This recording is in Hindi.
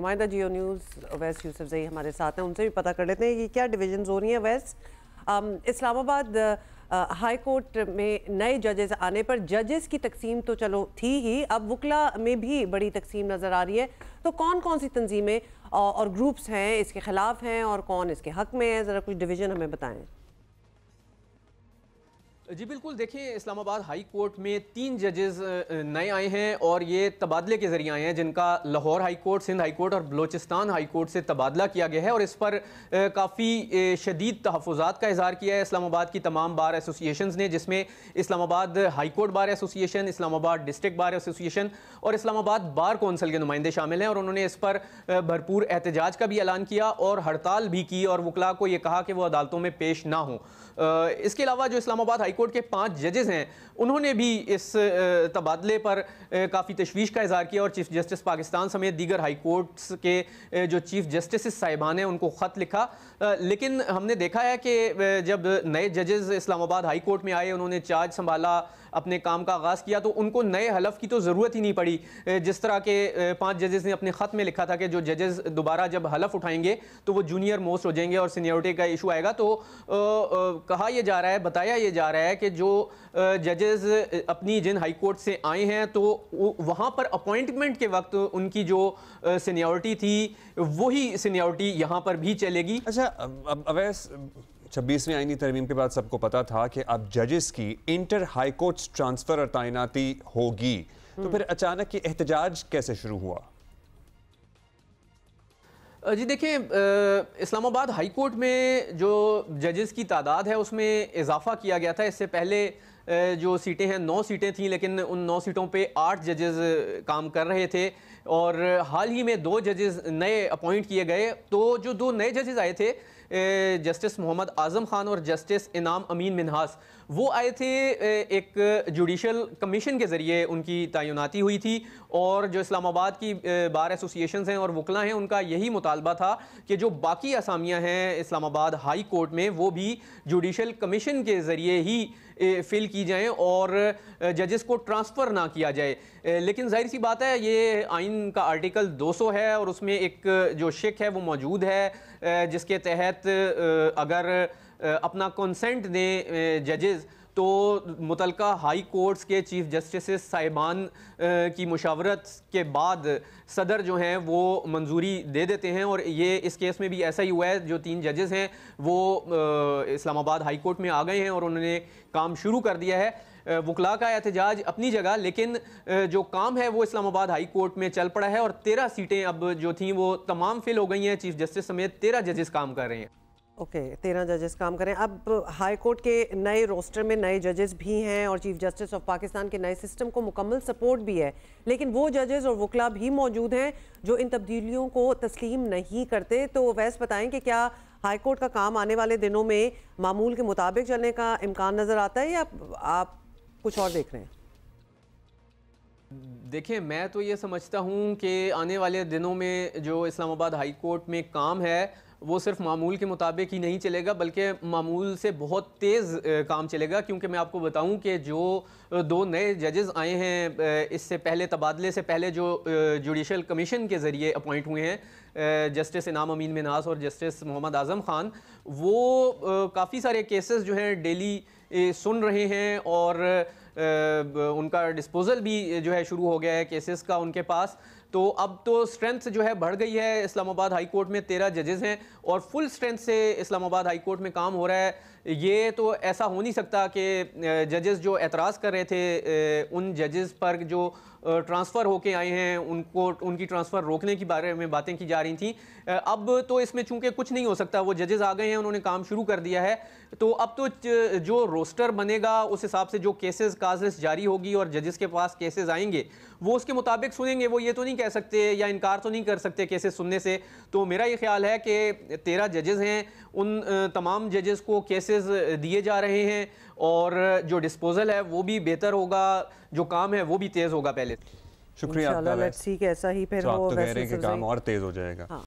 नुमाइंदा जियो न्यूज़ अवैस यूसुफजई हमारे साथ हैं, उनसे भी पता कर लेते हैं कि क्या डिवीजन हो रही हैं। अवैस, इस्लामाबाद हाई कोर्ट में नए जजेस आने पर जजेस की तकसीम तो चलो थी ही, अब वकला में भी बड़ी तकसीम नज़र आ रही है। तो कौन कौन सी तंजीमें और ग्रुप्स हैं इसके ख़िलाफ़ हैं और कौन इसके हक़ में है, ज़रा कुछ डिवीज़न हमें बताएं। जी बिल्कुल, देखिए इस्लामाबाद हाई कोर्ट में 3 जजेस नए आए हैं और ये तबादले के ज़रिए आए हैं, जिनका Lahore high court, Sindh high court और बलोचिस्तान हाई कोर्ट से तबादला किया गया है। और इस पर काफ़ी शदीद तहफ़्फ़ुज़ात का इज़हार किया है इस्लामाबाद की तमाम बार एसोसिएशंस ने, जिसमें Islamabad high court bar association, Islamabad district bar association और इस्लामाबाद बार कौंसिल के नुमाइंदे शामिल हैं। और उन्होंने इस पर भरपूर एहतजाज का भी ऐलान किया और हड़ताल भी की और वकला को ये कहा कि वो अदालतों में पेश ना हों। इसके अलावा जो इस्लामाबाद हाई कोर्ट के 5 जजेस हैं, उन्होंने भी इस तबादले पर काफ़ी तशवीश का इज़हार किया और चीफ जस्टिस पाकिस्तान समेत दीगर हाई कोर्ट्स के जो चीफ जस्टिस साहिबान हैं उनको ख़त लिखा। लेकिन हमने देखा है कि जब नए जजेस इस्लामाबाद हाई कोर्ट में आए, उन्होंने चार्ज संभाला, अपने काम का आगाज़ किया, तो उनको नए हलफ की तो ज़रूरत ही नहीं पड़ी। जिस तरह के 5 जजेस ने अपने ख़त में लिखा था कि जो जजेस दोबारा जब हलफ उठाएंगे तो वो जूनियर मोस्ट हो जाएंगे और सीनियरिटी का इशू आएगा। तो कहा यह जा रहा है, बताया यह जा रहा है कि जो जजेस अपनी जिन हाई कोर्ट से आए हैं तो वहाँ पर अपॉइंटमेंट के वक्त उनकी जो सीनियरिटी थी वही सीनियरिटी यहाँ पर भी चलेगी। अच्छा, अब अवैस 26वीं आईनी तरमीम के बाद सबको पता था कि अब जजेस की इंटर हाई कोर्ट्स ट्रांसफ़र और तैनाती होगी, तो फिर अचानक ये एहतजाज कैसे शुरू हुआ? जी देखिए, इस्लामाबाद हाई कोर्ट में जो जजेस की तादाद है उसमें इजाफा किया गया था। इससे पहले जो सीटें हैं 9 सीटें थीं, लेकिन उन 9 सीटों पे 8 जजेस काम कर रहे थे और हाल ही में 2 जजेस नए अपॉइंट किए गए। तो जो 2 नए जजेस आए थे, जस्टिस मोहम्मद आज़म ख़ान और जस्टिस इनाम अमीन मिन्हास, वो आए थे एक जुडिशल कमीशन के ज़रिए उनकी तैनाती हुई थी। और जो इस्लामाबाद की बार एसोसिएशंस हैं और वकला हैं, उनका यही मुतालबा था कि जो बाकी असामियाँ हैं इस्लामाबाद हाई कोर्ट में वो भी जुडिशल कमीशन के ज़रिए ही फिल की जाएं और जजेस को ट्रांसफ़र ना किया जाए। लेकिन जाहिर सी बात है, ये आइन का आर्टिकल 200 है और उसमें एक जो शिक है वो मौजूद है, जिसके तहत अगर अपना कंसेंट दें जजेस तो मुतलका हाई कोर्ट्स के चीफ जस्टिस साहिबान की मुशावरत के बाद सदर जो हैं वो मंजूरी दे देते हैं। और ये इस केस में भी ऐसा ही हुआ है। जो 3 जजेस हैं वो इस्लामाबाद हाई कोर्ट में आ गए हैं और उन्होंने काम शुरू कर दिया है। वकला का एहतजाज अपनी जगह, लेकिन जो काम है वो इस्लामाबाद हाई कोर्ट में चल पड़ा है और 13 सीटें अब जो थीं वो तमाम फिल हो गई हैं। चीफ जस्टिस समेत 13 जजेस काम कर रहे हैं। ओके, 13 जजेस काम करें। अब हाई कोर्ट के नए रोस्टर में नए जजेस भी हैं और चीफ जस्टिस ऑफ पाकिस्तान के नए सिस्टम को मुकम्मल सपोर्ट भी है, लेकिन वो जजेस और वकला भी मौजूद हैं जो इन तब्दीलियों को तस्लीम नहीं करते। तो वैसे बताएं कि क्या हाई कोर्ट का काम आने वाले दिनों में मामूल के मुताबिक चलने का इम्कान नज़र आता है या आप कुछ और देख रहे हैं? देखिए, मैं तो ये समझता हूँ कि आने वाले दिनों में जो इस्लामाबाद हाई कोर्ट में काम है वो सिर्फ मामूल के मुताबिक ही नहीं चलेगा, बल्कि मामूल से बहुत तेज़ काम चलेगा। क्योंकि मैं आपको बताऊं कि जो 2 नए जजेस आए हैं इससे पहले, तबादले से पहले, जो जुडिशल कमीशन के ज़रिए अपॉइंट हुए हैं, जस्टिस इनाम अमीन मिन्हास और जस्टिस मोहम्मद आज़म ख़ान, वो काफ़ी सारे केसेस जो हैं डेली सुन रहे हैं और उनका डिस्पोजल भी जो है शुरू हो गया है केसेस का उनके पास। तो अब तो स्ट्रेंथ जो है बढ़ गई है। इस्लामाबाद हाई कोर्ट में 13 जजेस हैं और फुल स्ट्रेंथ से इस्लामाबाद हाई कोर्ट में काम हो रहा है। ये तो ऐसा हो नहीं सकता कि जजेस जो एतराज़ कर रहे थे उन जजेस पर जो ट्रांसफ़र होके आए हैं उनको, उनकी ट्रांसफ़र रोकने के बारे में बातें की जा रही थी। अब तो इसमें चूंकि कुछ नहीं हो सकता, वो जजेस आ गए हैं, उन्होंने काम शुरू कर दिया है। तो अब तो जो रोस्टर बनेगा उस हिसाब से जो केसेस काजेस जारी होगी और जजेस के पास केसेस आएंगे वो उसके मुताबिक सुनेंगे। वो ये तो नहीं कह सकते या इनकार तो नहीं कर सकते केसेस सुनने से। तो मेरा ये ख्याल है कि 13 जजेस हैं, उन तमाम जजेस को केसेस दिए जा रहे हैं और जो डिस्पोजल है वो भी बेहतर होगा, जो काम है वो भी तेज़ होगा पहले। शुक्रिया आपका। लेट्स सी कि ऐसा ही फिर हो, तो कह रहे हैं कि काम और तेज़ हो जाएगा।